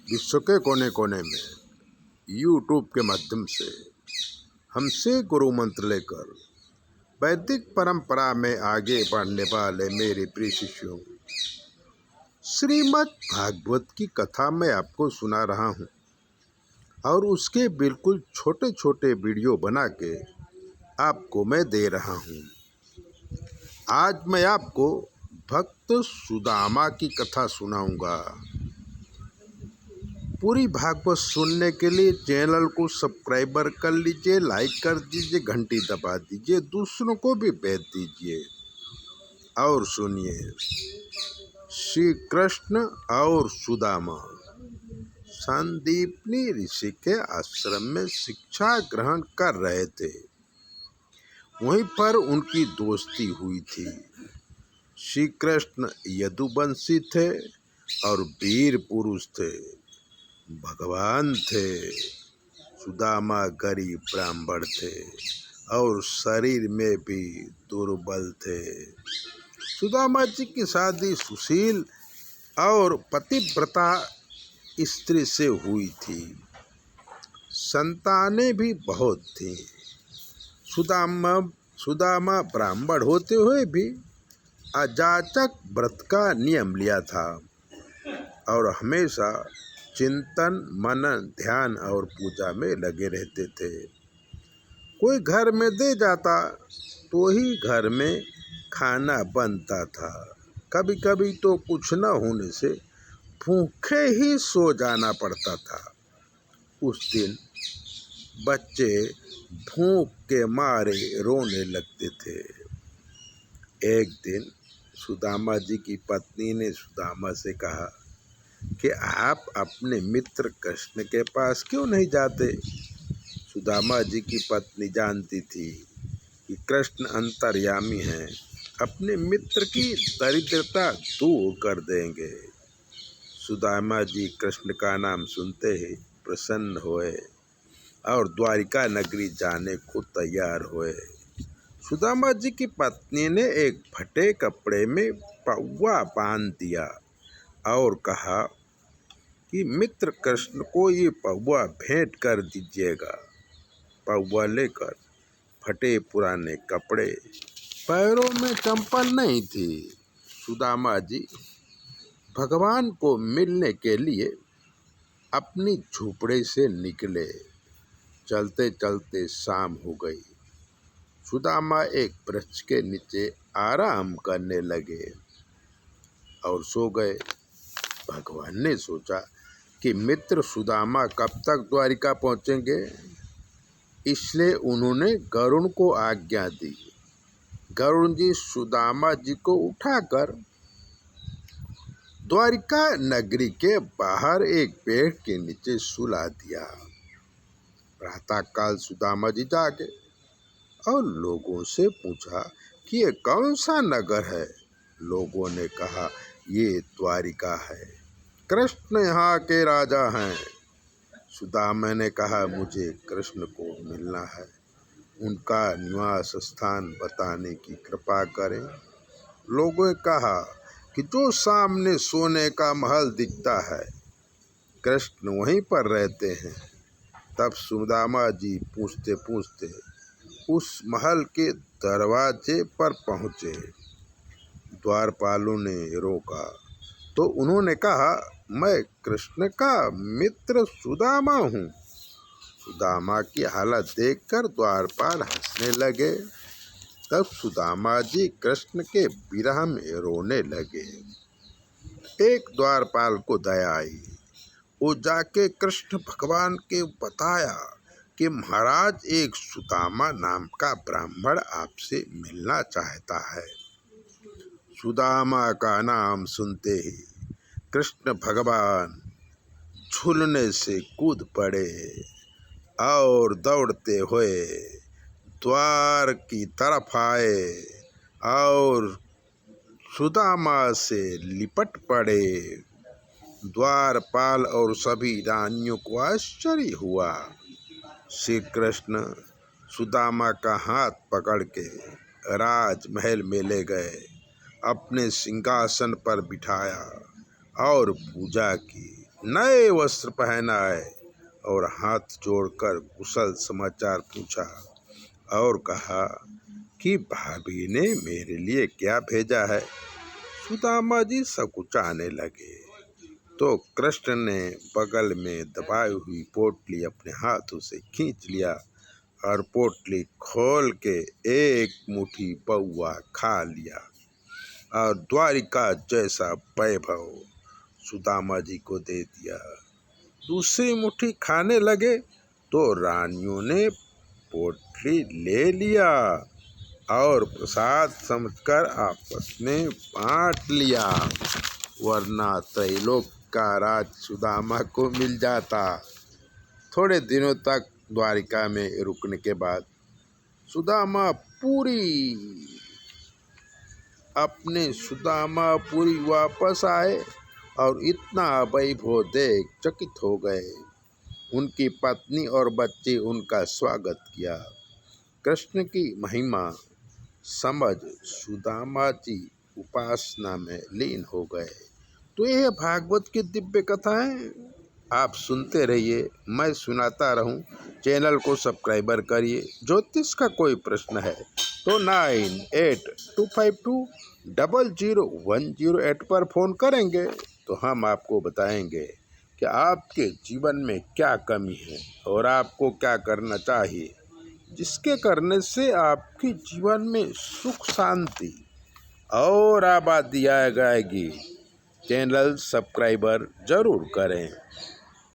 विश्व के कोने कोने में यूट्यूब के माध्यम से हमसे गुरु मंत्र लेकर वैदिक परंपरा में आगे बढ़ने वाले मेरे प्रिय शिष्यों, श्रीमद् भागवत की कथा मैं आपको सुना रहा हूँ और उसके बिल्कुल छोटे छोटे वीडियो बना के आपको मैं दे रहा हूँ। आज मैं आपको भक्त सुदामा की कथा सुनाऊंगा। पूरी भागवत सुनने के लिए चैनल को सब्सक्राइबर कर लीजिए, लाइक कर दीजिए, घंटी दबा दीजिए, दूसरों को भी भेज दीजिए। और सुनिए, श्री कृष्ण और सुदामा संदीपनी ऋषि के आश्रम में शिक्षा ग्रहण कर रहे थे। वहीं पर उनकी दोस्ती हुई थी। श्री कृष्ण यदुवंशी थे और वीर पुरुष थे, भगवान थे। सुदामा गरीब ब्राह्मण थे और शरीर में भी दुर्बल थे। सुदामा जी की शादी सुशील और पतिव्रता स्त्री से हुई थी। संतानें भी बहुत थीं। सुदामा ब्राह्मण होते हुए भी अजाचक व्रत का नियम लिया था और हमेशा चिंतन, मनन, ध्यान और पूजा में लगे रहते थे। कोई घर में दे जाता तो ही घर में खाना बनता था। कभी कभी तो कुछ न होने से भूखे ही सो जाना पड़ता था। उस दिन बच्चे भूख के मारे रोने लगते थे। एक दिन सुदामा जी की पत्नी ने सुदामा से कहा कि आप अपने मित्र कृष्ण के पास क्यों नहीं जाते। सुदामा जी की पत्नी जानती थी कि कृष्ण अंतर्यामी हैं, अपने मित्र की दरिद्रता दूर कर देंगे। सुदामा जी कृष्ण का नाम सुनते ही प्रसन्न हुए और द्वारिका नगरी जाने को तैयार हुए। सुदामा जी की पत्नी ने एक फटे कपड़े में पौवा बांध दिया और कहा कि मित्र कृष्ण को ये पौवा भेंट कर दीजिएगा। पौवा लेकर फटे पुराने कपड़े, पैरों में चंपल नहीं थी, सुदामा जी भगवान को मिलने के लिए अपनी झोपड़ी से निकले। चलते चलते शाम हो गई। सुदामा एक वृक्ष के नीचे आराम करने लगे और सो गए। भगवान ने सोचा कि मित्र सुदामा कब तक द्वारिका पहुँचेंगे, इसलिए उन्होंने गरुण को आज्ञा दी। गरुण जी सुदामा जी को उठाकर द्वारिका नगरी के बाहर एक पेड़ के नीचे सुला दिया। प्रातःकाल सुदामा जी जागे और लोगों से पूछा कि ये कौन सा नगर है। लोगों ने कहा ये द्वारिका है, कृष्ण यहाँ के राजा हैं। सुदामा ने कहा मुझे कृष्ण को मिलना है, उनका निवास स्थान बताने की कृपा करें। लोगों ने कहा कि जो सामने सोने का महल दिखता है, कृष्ण वहीं पर रहते हैं। तब सुदामा जी पूछते पूछते उस महल के दरवाजे पर पहुँचे। द्वारपालों ने रोका तो उन्होंने कहा मैं कृष्ण का मित्र सुदामा हूँ। सुदामा की हालत देखकर द्वारपाल हंसने लगे। तब सुदामा जी कृष्ण के विरह में रोने लगे। एक द्वारपाल को दया आई। वो जाके कृष्ण भगवान के बताया कि महाराज एक सुदामा नाम का ब्राह्मण आपसे मिलना चाहता है। सुदामा का नाम सुनते ही कृष्ण भगवान झूलने से कूद पड़े और दौड़ते हुए द्वार की तरफ आए और सुदामा से लिपट पड़े। द्वारपाल और सभी रानियों को आश्चर्य हुआ। श्री कृष्ण सुदामा का हाथ पकड़ के राजमहल में ले गए, अपने सिंहासन पर बिठाया और पूजा की। नए वस्त्र पहनाए और हाथ जोड़कर कुशल समाचार पूछा और कहा कि भाभी ने मेरे लिए क्या भेजा है। सुदामा जी सकुचाने लगे तो कृष्ण ने बगल में दबाई हुई पोटली अपने हाथों से खींच लिया और पोटली खोल के एक मुट्ठी पौआ खा लिया और द्वारिका जैसा वैभव सुदामा जी को दे दिया। दूसरी मुट्ठी खाने लगे तो रानियों ने पोटली ले लिया और प्रसाद समझकर आपस में बांट लिया, वरना त्रैलोक का राज सुदामा को मिल जाता। थोड़े दिनों तक द्वारिका में रुकने के बाद सुदामा पुरी वापस आए और इतना वैभव देख चकित हो गए। उनकी पत्नी और बच्चे उनका स्वागत किया। कृष्ण की महिमा समझ सुदामा जी उपासना में लीन हो गए। तो यह भागवत की दिव्य कथा है। आप सुनते रहिए, मैं सुनाता रहूं। चैनल को सब्सक्राइबर करिए। ज्योतिष का कोई प्रश्न है तो 9822000108 पर फ़ोन करेंगे तो हम आपको बताएंगे कि आपके जीवन में क्या कमी है और आपको क्या करना चाहिए, जिसके करने से आपके जीवन में सुख शांति और आबादी आ जाएगी। चैनल सब्सक्राइबर जरूर करें।